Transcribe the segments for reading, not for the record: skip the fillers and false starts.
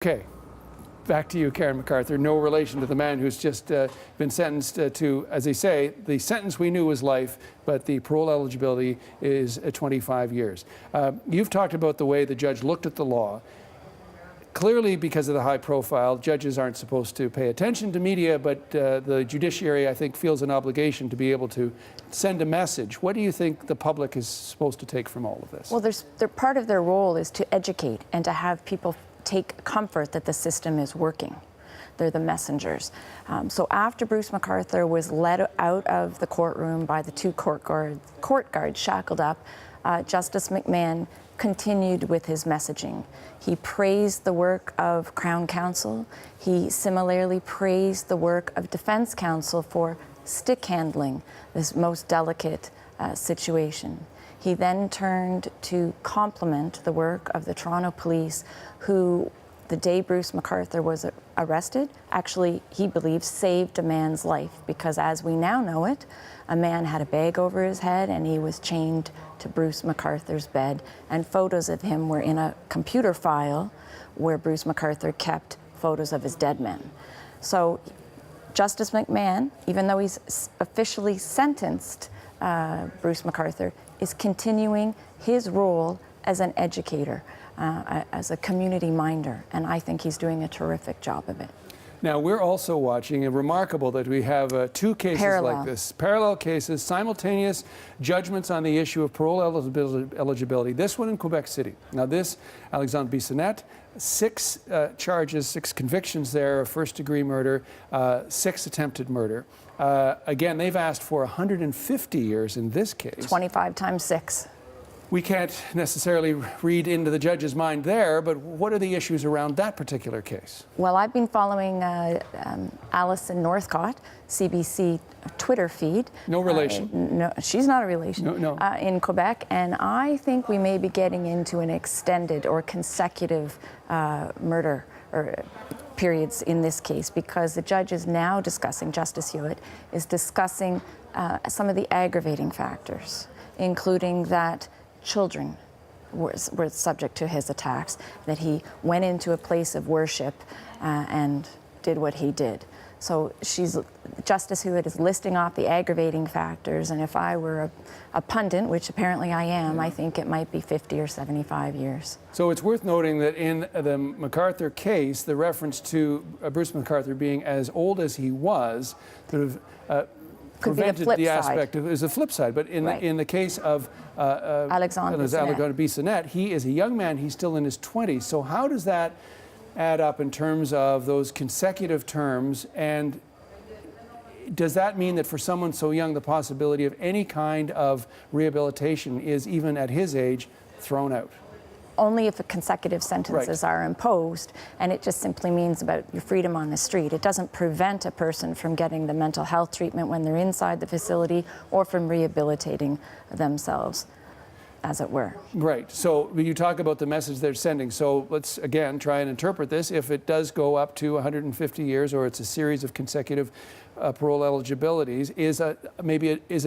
Okay, back to you, Karen McArthur. No relation to the man who's just been sentenced to, as they say, the sentence we knew was life, but the parole eligibility is 25 years. You've talked about the way the judge looked at the law. Clearly, because of the high profile, judges aren't supposed to pay attention to media, but the judiciary, I think, feels an obligation to be able to send a message. What do you think the public is supposed to take from all of this? Well, part of their role is to educate and to have people take comfort that the system is working. They're the messengers. So after Bruce McArthur was led out of the courtroom by the two court guards shackled up, Justice McMahon continued with his messaging. He praised the work of Crown Counsel. He similarly praised the work of Defense Counsel for stick handling this most delicate situation. He then turned to compliment the work of the Toronto police, who, the day Bruce McArthur was arrested, actually, he believes, saved a man's life, because as we now know it, a man had a bag over his head and he was chained to Bruce McArthur's bed, and photos of him were in a computer file where Bruce McArthur kept photos of his dead men. So Justice McMahon, even though he's officially sentenced Bruce McArthur, is continuing his role as an educator, as a community minder, and I think he's doing a terrific job of it. Now, we're also watching, and remarkable that we have two cases like this. Parallel cases, simultaneous judgments on the issue of parole eligibility. This one in Quebec City. Now this, Alexandre Bissonnette, 6 charges, 6 convictions there of first-degree murder, 6 attempted murder. Again, they've asked for 150 years in this case. 25 times 6. We can't necessarily read into the judge's mind there, but what are the issues around that particular case? Well, I've been following Alison Northcott, CBC Twitter feed. No relation. No, she's not a relation. No. In Quebec, and I think we may be getting into an extended or consecutive murder or periods in this case, because the judge is now discussing, Justice Hewitt is discussing some of the aggravating factors, including that children were subject to his attacks, that he went into a place of worship and did what he did. So Justice Hewitt is listing off the aggravating factors, and if I were a pundit, which apparently I am, I think it might be 50 or 75 years. So it's worth noting that in the McArthur case, the reference to Bruce McArthur being as old as he was sort of prevented the aspect of, is a flip side, but in the case of Alexandre Bissonnette, he is a young man, he's still in his 20s. So how does that add up in terms of those consecutive terms, and does that mean that for someone so young the possibility of any kind of rehabilitation is, even at his age, thrown out? Only if consecutive sentences are imposed, and it just simply means about your freedom on the street. It doesn't prevent a person from getting the mental health treatment when they're inside the facility or from rehabilitating themselves, as it were. Right. So when you talk about the message they're sending, so let's again try and interpret this. If it does go up to 150 years, or it's a series of consecutive parole eligibilities, is a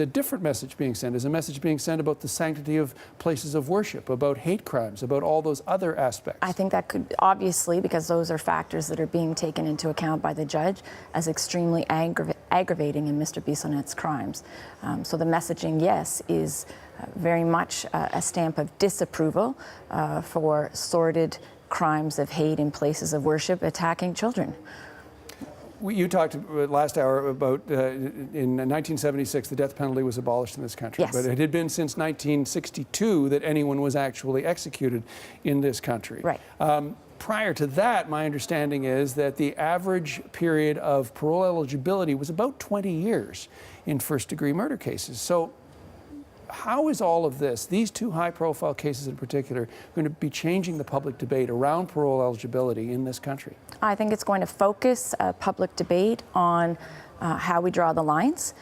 different message being sent? Is a message being sent about the sanctity of places of worship, about hate crimes, about all those other aspects? I think that could, obviously, because those are factors that are being taken into account by the judge as extremely aggravating in Mr. Bissonnette's crimes. So the messaging, yes, is very much a stamp of disapproval for sordid crimes of hate in places of worship attacking children. You talked last hour about in 1976 the death penalty was abolished in this country. Yes. But it had been since 1962 that anyone was actually executed in this country. Right. Prior to that, my understanding is that the average period of parole eligibility was about 20 years in first-degree murder cases. So how is all of this, these two high-profile cases in particular, going to be changing the public debate around parole eligibility in this country? I think it's going to focus public debate on how we draw the lines,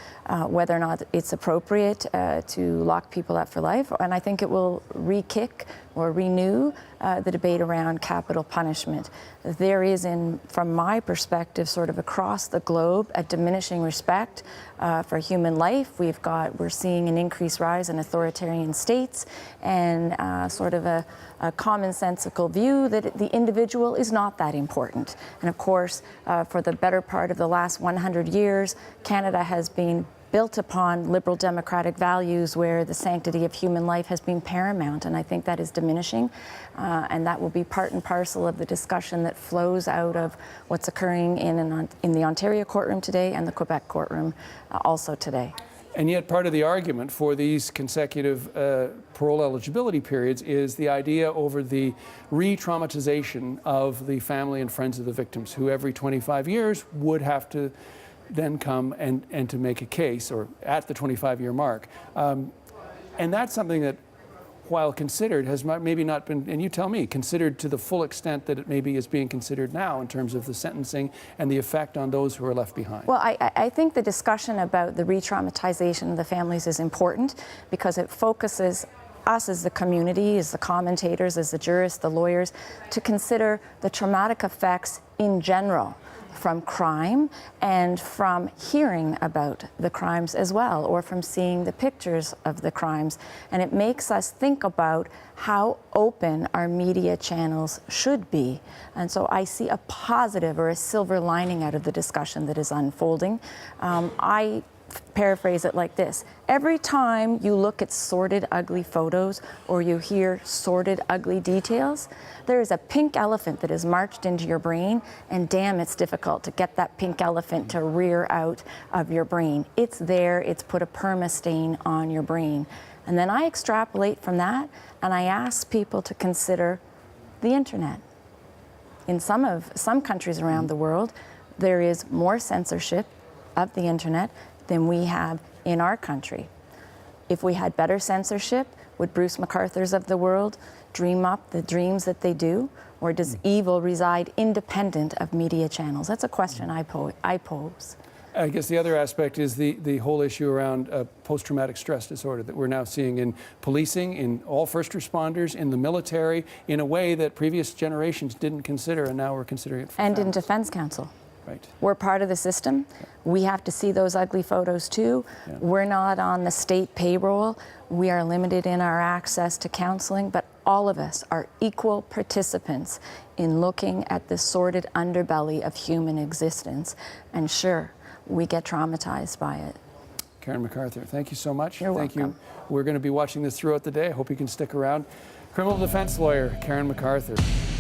whether or not it's appropriate to lock people up for life, and I think it will re-kick or renew the debate around capital punishment. There is, from my perspective, sort of across the globe, a diminishing respect for human life. We're seeing an increased rise in authoritarian states and sort of a commonsensical view that the individual is not that important. And of course, for the better part of the last 100 years, Canada has been built upon liberal democratic values where the sanctity of human life has been paramount, and I think that is diminishing, and that will be part and parcel of the discussion that flows out of what's occurring in the Ontario courtroom today and the Quebec courtroom also today. And yet part of the argument for these consecutive parole eligibility periods is the idea over the re-traumatization of the family and friends of the victims, who every 25 years would have to then come and to make a case, or at the 25-year mark. And that's something that, while considered, has maybe not been, and you tell me, considered to the full extent that it maybe is being considered now in terms of the sentencing and the effect on those who are left behind. Well, I think the discussion about the re-traumatization of the families is important because it focuses us as the community, as the commentators, as the jurists, the lawyers, to consider the traumatic effects in general from crime and from hearing about the crimes as well, or from seeing the pictures of the crimes. And it makes us think about how open our media channels should be. And so I see a positive or a silver lining out of the discussion that is unfolding. I paraphrase it like this: every time you look at sordid, ugly photos or you hear sordid, ugly details, there is a pink elephant that has marched into your brain, and damn, it's difficult to get that pink elephant to rear out of your brain. It's there, it's put a perma stain on your brain. And then I extrapolate from that and I ask people to consider the internet. In some countries around the world, there is more censorship of the internet than we have in our country. If we had better censorship, would Bruce McArthurs of the world dream up the dreams that they do? Or does evil reside independent of media channels? That's a question I pose. I guess the other aspect is the whole issue around post-traumatic stress disorder that we're now seeing in policing, in all first responders, in the military, in a way that previous generations didn't consider, and now we're considering it for And families. in defense counsel. Right. We're part of the system. Yeah. We have to see those ugly photos too. Yeah. We're not on the state payroll. We are limited in our access to counseling, but all of us are equal participants in looking at the sordid underbelly of human existence. And sure, we get traumatized by it. Karen McArthur, thank you so much. You're Thank welcome. you. We're going to be watching this throughout the day. I hope you can stick around. Criminal defense lawyer Karen McArthur.